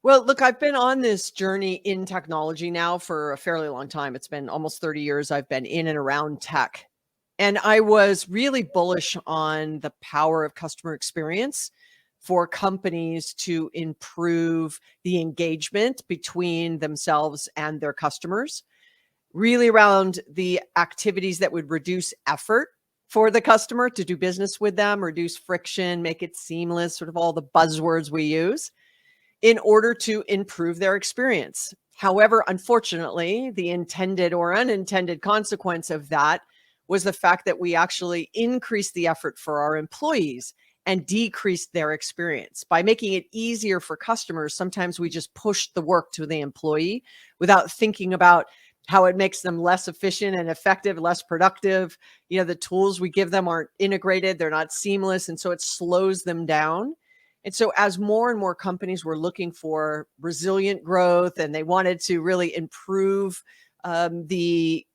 Well, look, I've been on this journey in technology now for a fairly long time. It's been almost 30 years I've been in and around tech. And I was really bullish on the power of customer experience for companies to improve the engagement between themselves and their customers, really around the activities that would reduce effort for the customer to do business with them, reduce friction, make it seamless, sort of all the buzzwords we use in order to improve their experience. However, unfortunately, the intended or unintended consequence of that was the fact that we actually increased the effort for our employees and decreased their experience. By making it easier for customers, sometimes we just push the work to the employee without thinking about how it makes them less efficient and effective, less productive. The tools we give them aren't integrated, they're not seamless, and so it slows them down. And so as more and more companies were looking for resilient growth and they wanted to really improve the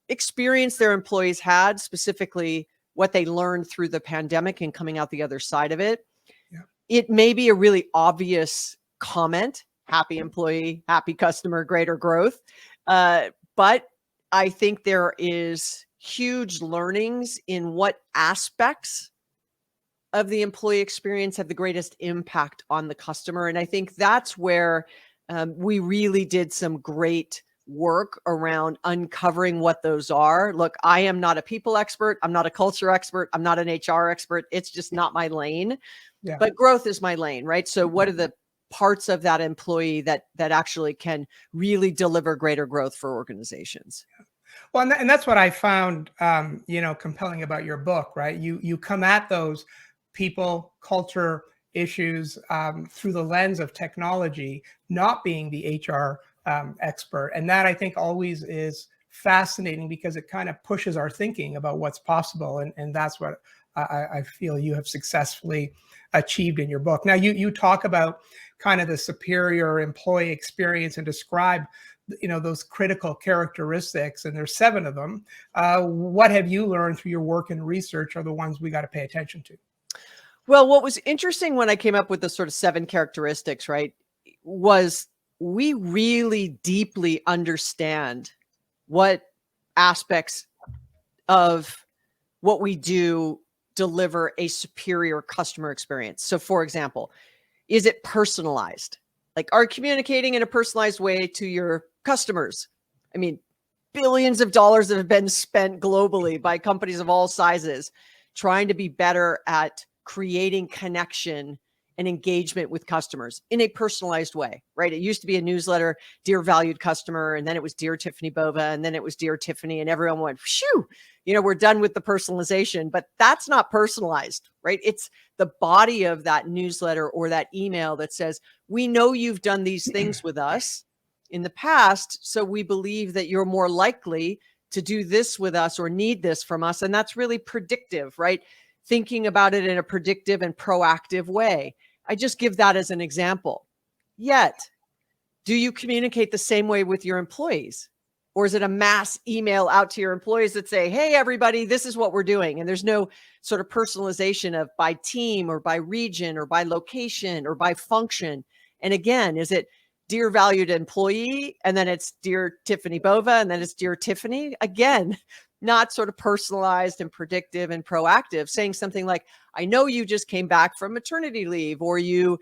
experience their employees had, specifically what they learned through the pandemic and coming out the other side of it, Yeah. it may be a really obvious comment, happy employee, happy customer, greater growth. But I think there is huge learnings in what aspects of the employee experience have the greatest impact on the customer. And I think that's where we really did some great work around uncovering what those are. Look, I am not a people expert. I'm not a culture expert. I'm not an HR expert. It's just not my lane. Yeah. But growth is my lane, right? So what are the parts of that employee that actually can really deliver greater growth for organizations? Well, and that's what I found, compelling about your book, right? You come at those people, culture issues through the lens of technology, not being the HR expert, and that I think always is fascinating because it kind of pushes our thinking about what's possible, and that's what I feel you have successfully achieved in your book. Now, you talk about kind of the superior employee experience and describe those critical characteristics, and there's 7 of them. What have you learned through your work and research are the ones we got to pay attention to? Well, what was interesting when I came up with the sort of 7 characteristics, right, was we really deeply understand what aspects of what we do deliver a superior customer experience. So, for example, is it personalized? Like, are you communicating in a personalized way to your customers? I mean, billions of dollars that have been spent globally by companies of all sizes trying to be better at creating connection and engagement with customers in a personalized way, right? It used to be a newsletter, dear valued customer, and then it was dear Tiffany Bova, and then it was dear Tiffany, and everyone went, phew, we're done with the personalization, but that's not personalized, right? It's the body of that newsletter or that email that says, we know you've done these things with us in the past, so we believe that you're more likely to do this with us or need this from us. And that's really predictive, right? Thinking about it in a predictive and proactive way. I just give that as an example. Yet, do you communicate the same way with your employees? Or is it a mass email out to your employees that say, hey, everybody, this is what we're doing? And there's no sort of personalization of by team or by region or by location or by function. And again, is it dear valued employee, and then it's dear Tiffany Bova, and then it's dear Tiffany? Again, not sort of personalized and predictive and proactive, saying something like, I know you just came back from maternity leave, or you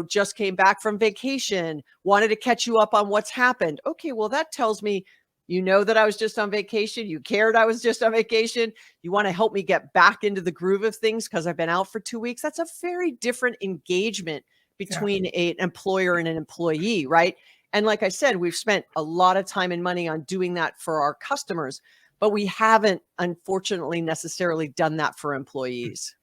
just came back from vacation, wanted to catch you up on what's happened. Okay, well, that tells me that I was just on vacation. You cared I was just on vacation. You want to help me get back into the groove of things because I've been out for 2 weeks. That's a very different engagement between an employer and an employee, right? And like I said, we've spent a lot of time and money on doing that for our customers, but we haven't, unfortunately, necessarily done that for employees.